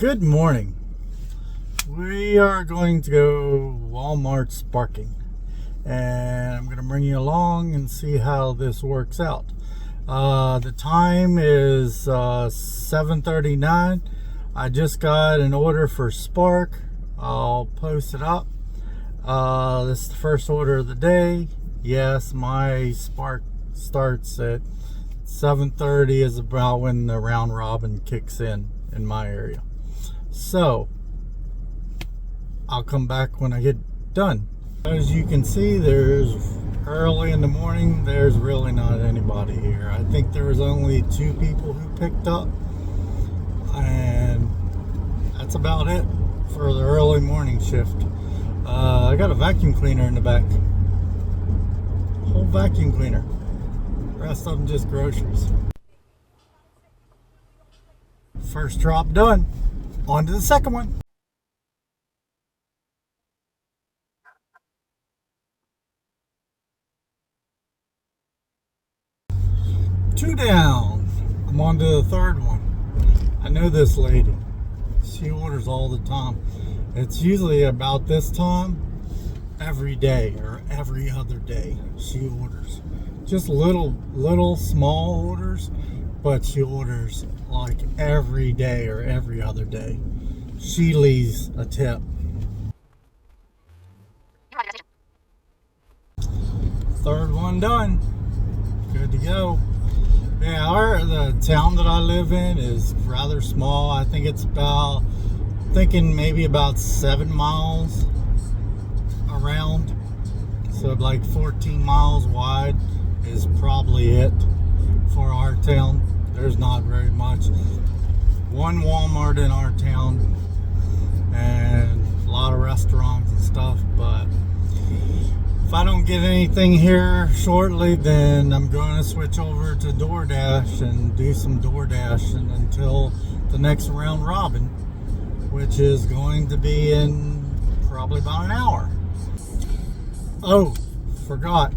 Good morning. We are going to go Walmart sparking, and I'm going to bring you along and see how this works out. The time is 7:39. I just got an order for Spark. I'll post it up. This is the first order of the day. Yes, my Spark starts at 7:30 is about when the round robin kicks in my area. So I'll come back when I get done. As you can see, there's early in the morning, there's really not anybody here. I think there was only 2 people who picked up, and that's about it for the early morning shift. I got a vacuum cleaner in the back, whole vacuum cleaner, rest of them just groceries. First drop done, on to the second one. Two down. I'm on to the third one. I know this lady. She orders all the time. It's usually about this time every day or every other day she orders. Just little small orders, but she orders like every day or every other day. She leaves a tip. Third one done. Good to go. Yeah, the town that I live in is rather small. I think it's thinking maybe about 7 miles around. So like 14 miles wide is probably it for our town. There's not very much. One Walmart in our town and a lot of restaurants and stuff, but if I don't get anything here shortly, then I'm going to switch over to DoorDash and do some DoorDash until the next round robin, which is going to be in probably about an hour. Oh, forgot.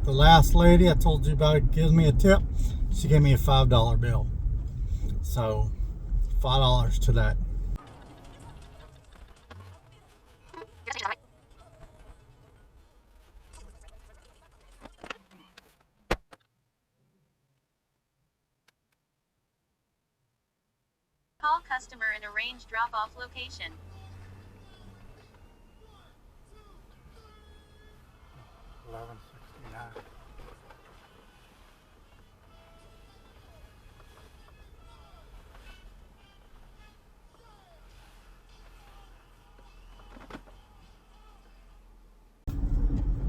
The last lady I told you about gives me a tip. She gave me a $5 bill. So, $5 to that. Call customer and arrange drop-off location. $11.69.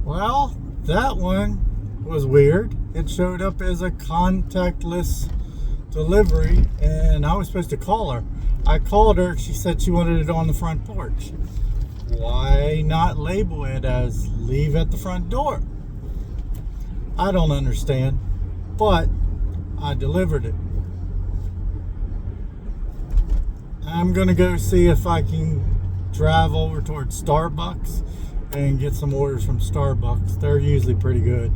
Well, that one was weird. It showed up as a contactless delivery, and I was supposed to call her. I called her. She said she wanted it on the front porch. Why not label it as leave at the front door? I don't understand, but I delivered it. I'm gonna go see if I can drive over towards Starbucks and get some orders from Starbucks. They're usually pretty good.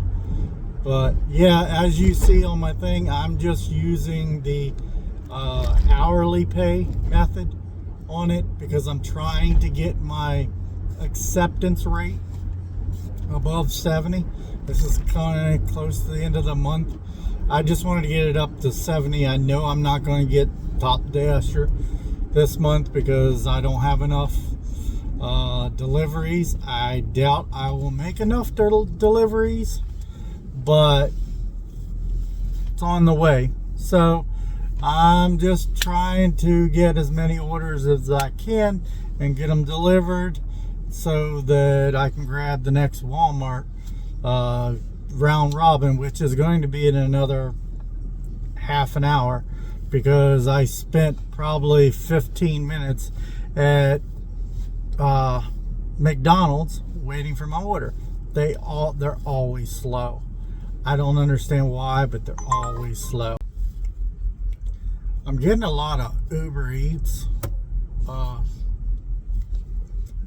But yeah, as you see on my thing, I'm just using the hourly pay method on it because I'm trying to get my acceptance rate above 70. This is kind of close to the end of the month. I just wanted to get it up to 70. I know I'm not going to get Top Dasher this month because I don't have enough deliveries. I doubt I will make enough deliveries, but it's on the way. So I'm just trying to get as many orders as I can and get them delivered so that I can grab the next Walmart round robin, which is going to be in another half an hour because I spent probably 15 minutes at McDonald's waiting for my order. They're always slow. I don't understand why, but they're always slow. I'm getting a lot of Uber Eats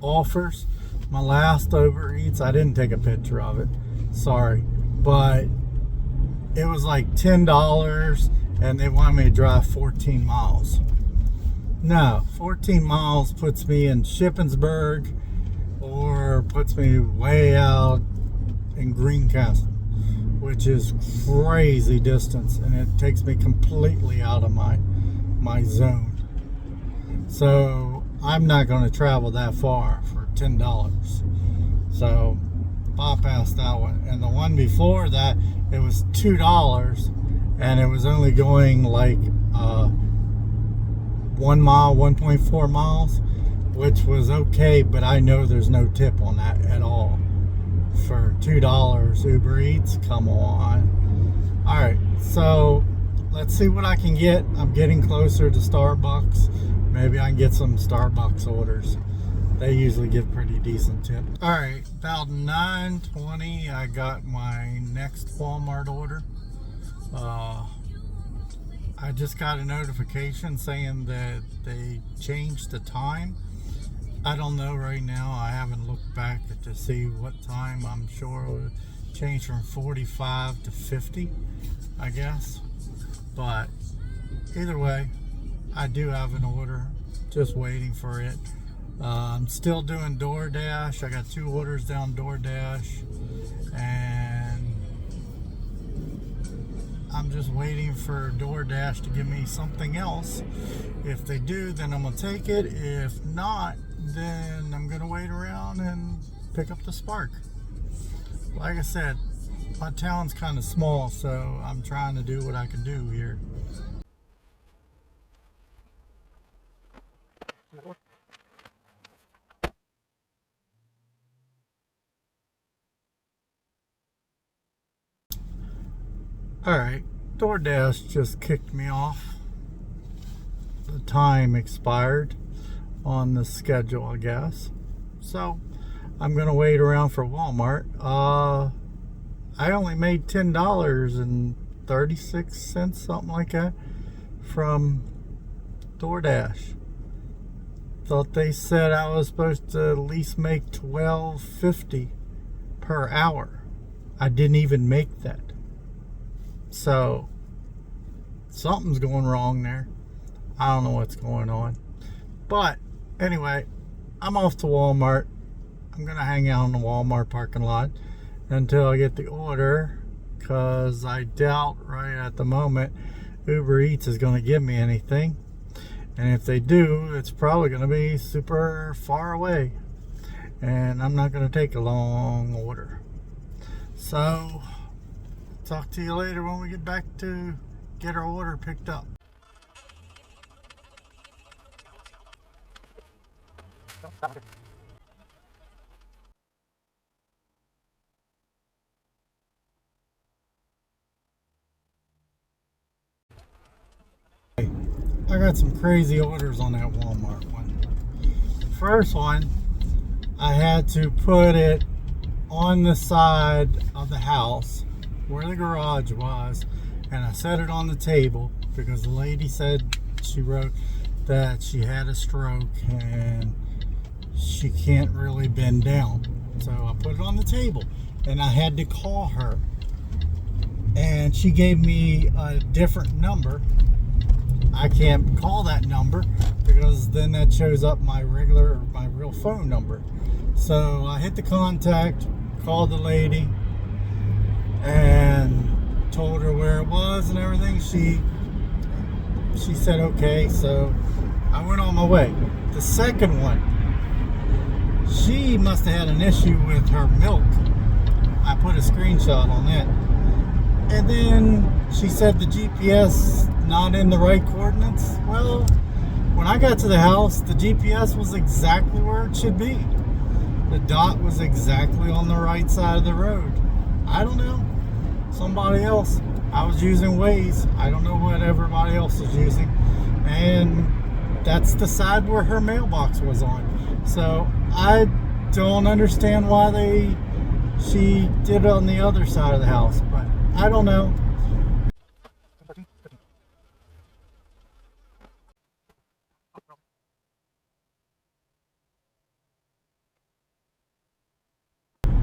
offers. My last Uber Eats, I didn't take a picture of it, sorry, but it was like $10 and they wanted me to drive 14 miles. No, 14 miles puts me in Shippensburg or puts me way out in Greencastle, which is crazy distance, and it takes me completely out of my zone. So I'm not going to travel that far for $10. So bypass that one. And the one before that, it was $2, and it was only going like 1 mile, 1.4 miles, which was okay, but I know there's no tip on that at all. For $2 Uber Eats, come on. All right, so let's see what I can get. I'm getting closer to Starbucks. Maybe I can get some Starbucks orders. They usually give pretty decent tips. All right, about 9:20, I got my next Walmart order. I just got a notification saying that they changed the time. I don't know right now. I haven't looked back to see what time. I'm sure it would change from 45 to 50, I guess. But either way, I do have an order, just waiting for it. I'm still doing DoorDash. I got 2 orders down DoorDash, and I'm just waiting for DoorDash to give me something else. If they do, then I'm gonna take it. If not, then I'm gonna wait around and pick up the Spark. Like I said, my town's kind of small, so I'm trying to do what I can do here. Alright, DoorDash just kicked me off. The time expired on the schedule, I guess. So I'm gonna wait around for Walmart. I only made $10.36, something like that, from DoorDash. Thought they said I was supposed to at least make $12.50 per hour. I didn't even make that. So something's going wrong there. I don't know what's going on. But anyway, I'm off to Walmart. I'm going to hang out in the Walmart parking lot until I get the order, because I doubt right at the moment Uber Eats is going to give me anything. And if they do, it's probably going to be super far away. And I'm not going to take a long order. So talk to you later when we get back to get our order picked up. I got some crazy orders on that Walmart one. First one, I had to put it on the side of the house where the garage was, and I set it on the table because the lady said, she wrote that she had a stroke and she can't really bend down. So I put it on the table, and I had to call her, and she gave me a different number. I can't call that number because then that shows up my real phone number. So I hit the contact, called the lady, and told her where it was and everything. She said okay, so I went on my way. The second one, she must have had an issue with her milk. I put a screenshot on that. And then she said the GPS not in the right coordinates. Well, when I got to the house, the GPS was exactly where it should be. The dot was exactly on the right side of the road. I don't know. Somebody else. I was using Waze. I don't know what everybody else is using. And that's the side where her mailbox was on. So I don't understand why she did it on the other side of the house, but I don't know.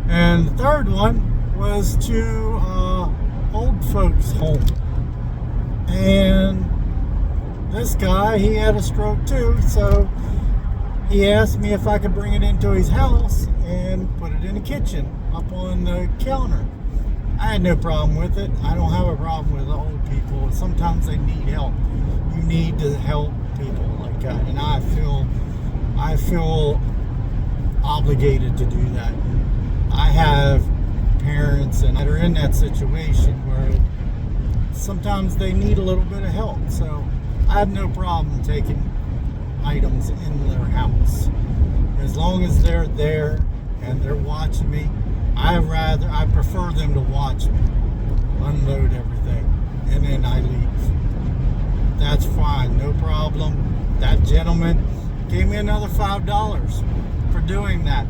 And the third one was to old folks' home. And this guy, he had a stroke too, so he asked me if I could bring it into his house and put it in the kitchen up on the counter. I had no problem with it. I don't have a problem with old people. Sometimes they need help. You need to help people like that, and I feel obligated to do that. I have parents and that are in that situation where sometimes they need a little bit of help. So I have no problem taking items in their house as long as they're there and they're watching me. I prefer them to watch me unload everything and then I leave. That's fine, no problem. That gentleman gave me another $5 for doing that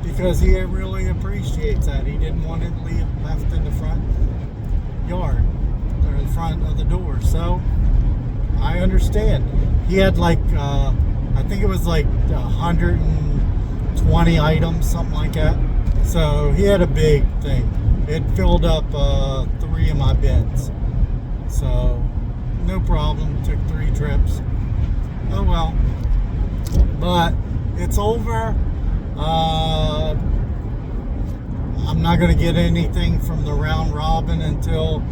because he really appreciates that. He didn't want it left in the front yard or in front of the door. So I understand. He had like I think it was like 120 items, something like that. So he had a big thing. It filled up 3 of my bins. So no problem. Took 3 trips. Oh well. But it's over. I'm not going to get anything from the round robin until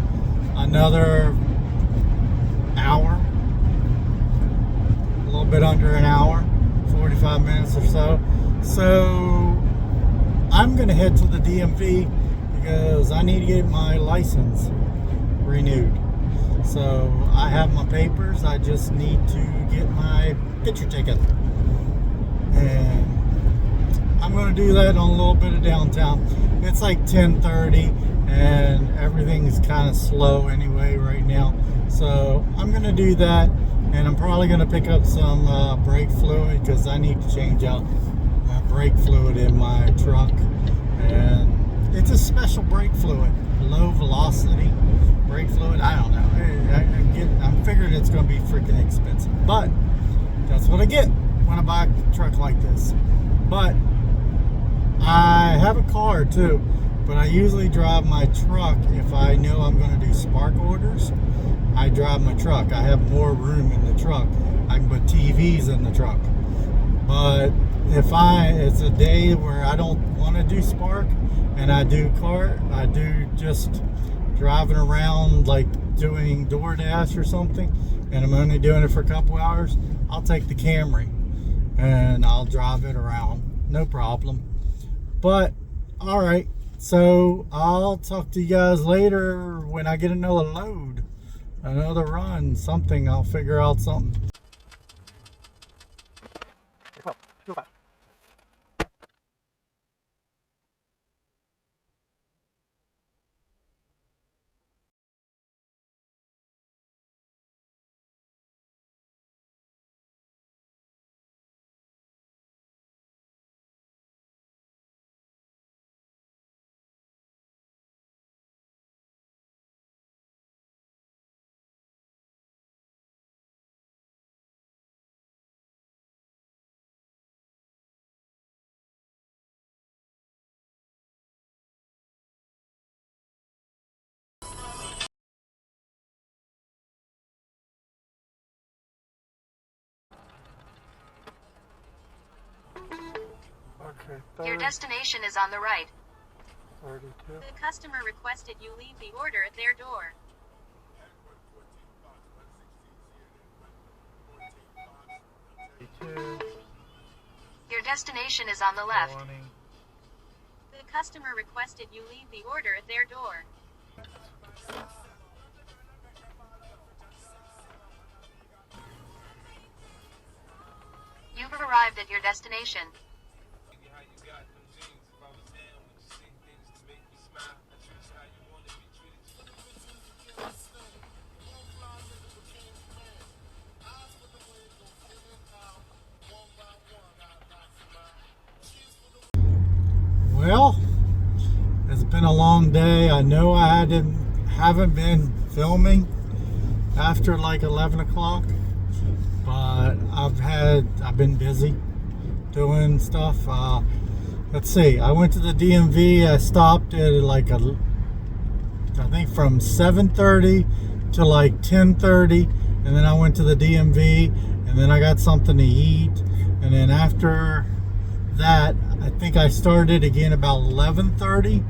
another hour. A little bit under an hour. 45 minutes or so. So I'm going to head to the DMV because I need to get my license renewed. So I have my papers. I just need to get my picture ticket. And I'm going to do that on a little bit of downtown. It's like 10:30 and everything's kind of slow anyway right now. So I'm going to do that, and I'm probably going to pick up some brake fluid because I need to change out brake fluid in my truck. And it's a special brake fluid, low velocity brake fluid. I don't know. I'm figuring it's going to be freaking expensive, but that's what I get when I buy a truck like this. But I have a car too, but I usually drive my truck if I know I'm going to do spark orders. I drive my truck. I have more room in the truck. I can put TVs in the truck. But if it's a day where I don't want to do spark and I do just driving around like doing DoorDash or something, and I'm only doing it for a couple hours, I'll take the Camry and I'll drive it around. No problem. But all right, so I'll talk to you guys later when I get another load, another run, something. I'll figure out something. Okay, Your destination is on the right. 32. The customer requested you leave the order at their door. 32. Your destination is on the left. 20. The customer requested you leave the order at their door. You've arrived at your destination. Well, it's been a long day. I know I haven't been filming after like 11 o'clock, but I've been busy doing stuff. Let's see, I went to the DMV. I stopped at like I think from 7:30 to like 10:30, and then I went to the DMV, and then I got something to eat, and then after that, I think I started again about 11:30,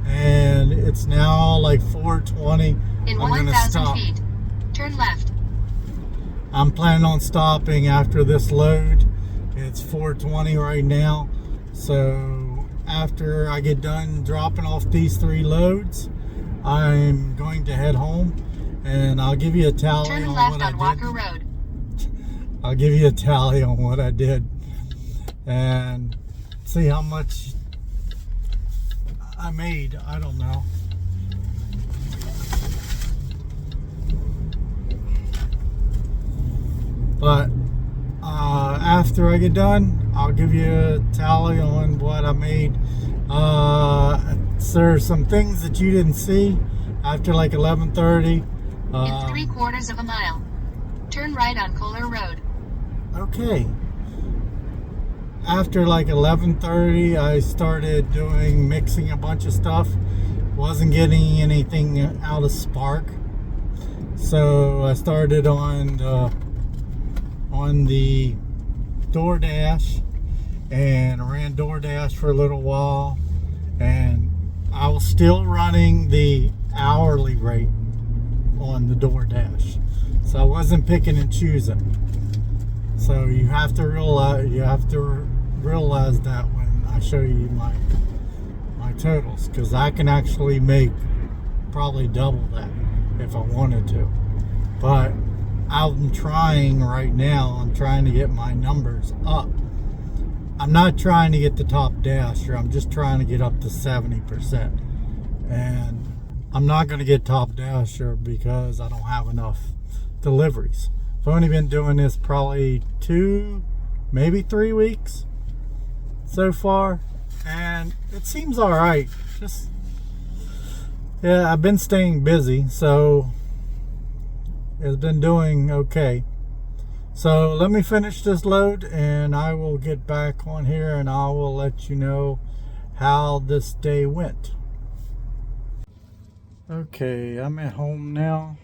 and it's now like 4:20. In I'm gonna 1,000 stop. feet, turn left. I'm planning on stopping after this load. It's 4:20 right now, so after I get done dropping off these 3 loads, I'm going to head home, and I'll give you a tally Turn on left what on I Walker did. Road. I'll give you a tally on what I did and see how much I made. I don't know. But after I get done, I'll give you a tally on what I made. So there's some things that you didn't see after like 11:30. In 3/4 of a mile, turn right on Kohler Road. Okay. After like 11:30, I started mixing a bunch of stuff. Wasn't getting anything out of Spark, so I started on the DoorDash and ran DoorDash for a little while, and I was still running the hourly rate on the DoorDash, so I wasn't picking and choosing. So you have to realize that when I show you my totals, because I can actually make probably double that if I wanted to. But I'm trying right now. I'm trying to get my numbers up. I'm not trying to get the top dasher. I'm just trying to get up to 70%. And I'm not going to get top dasher because I don't have enough deliveries. I've only been doing this probably 2, maybe 3 weeks so far, and it seems all right. Yeah, I've been staying busy, so it's been doing okay. So let me finish this load, and I will get back on here, and I will let you know how this day went. Okay, I'm at home now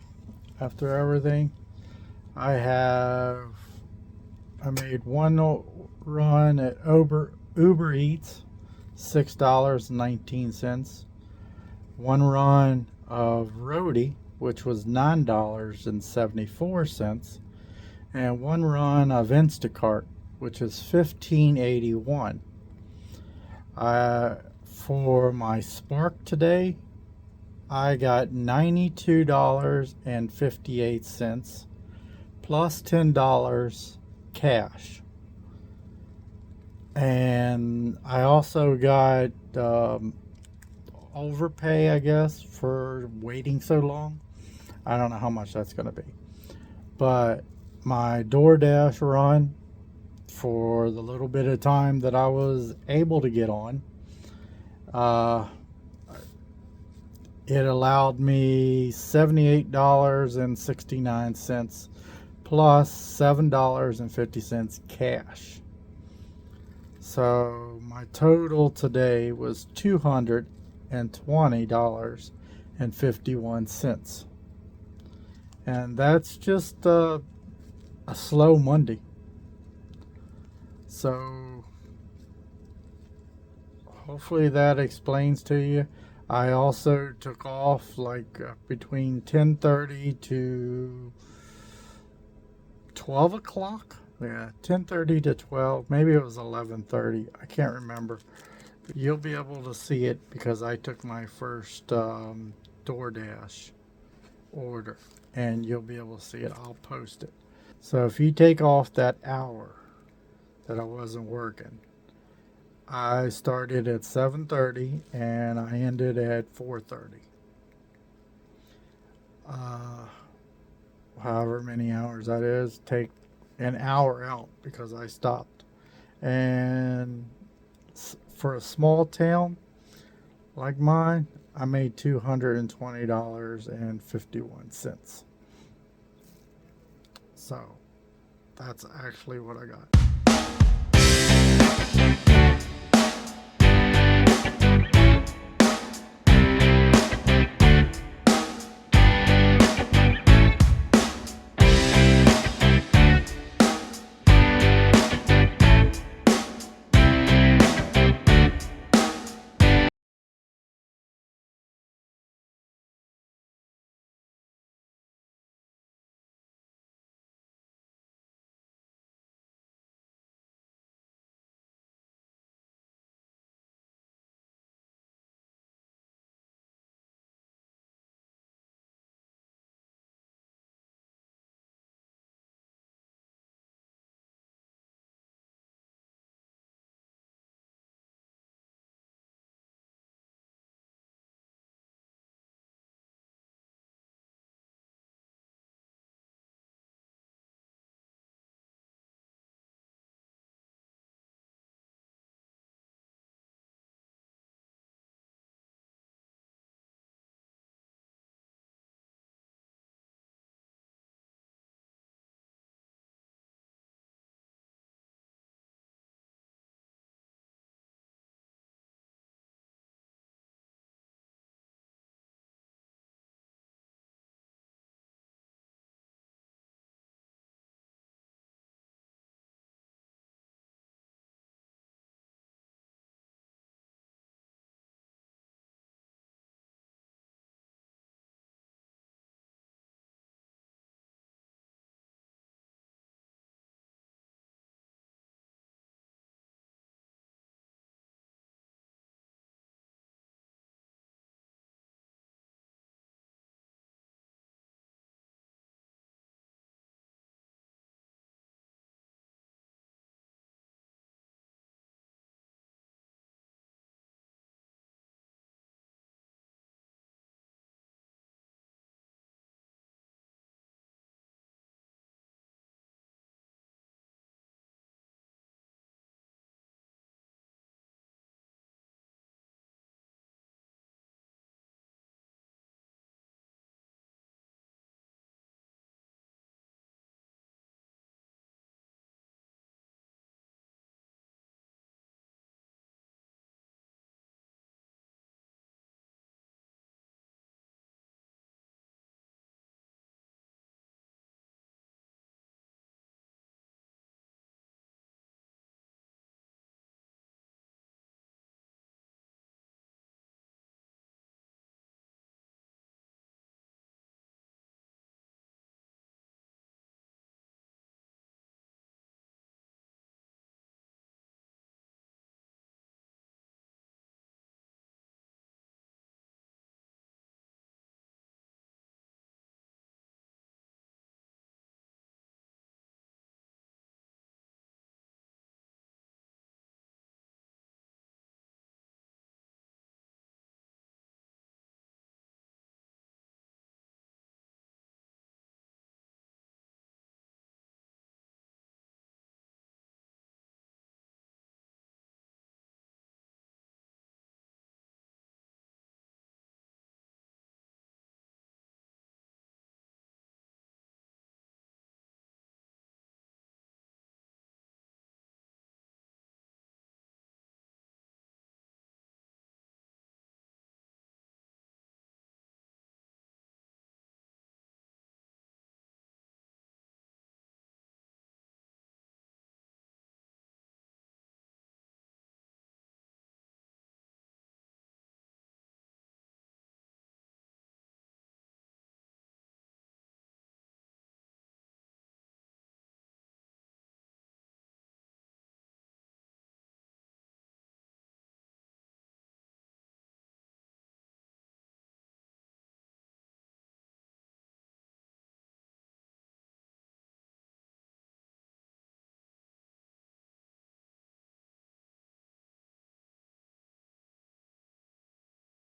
after everything. I made one run at Uber Eats, $6.19. One run of Roadie, which was $9.74, and one run of Instacart, which is $15.81. For my Spark today, I got $92.58 plus $10 cash. And I also got overpay, I guess, for waiting so long. I don't know how much that's going to be. But my DoorDash run, for the little bit of time that I was able to get on, it allowed me $78.69 plus $7.50 cash. So my total today was $220.51. And that's just a slow Monday. So hopefully that explains to you. I also took off like between 10:30 to 12 o'clock. Yeah, 10:30 to 12. Maybe it was 11:30. I can't remember. But you'll be able to see it because I took my first DoorDash order, and you'll be able to see it. I'll post it. So if you take off that hour that I wasn't working, I started at 7:30 and I ended at 4:30. However many hours that is, take an hour out because I stopped. And for a small town like mine, I made $220.51. So that's actually what I got.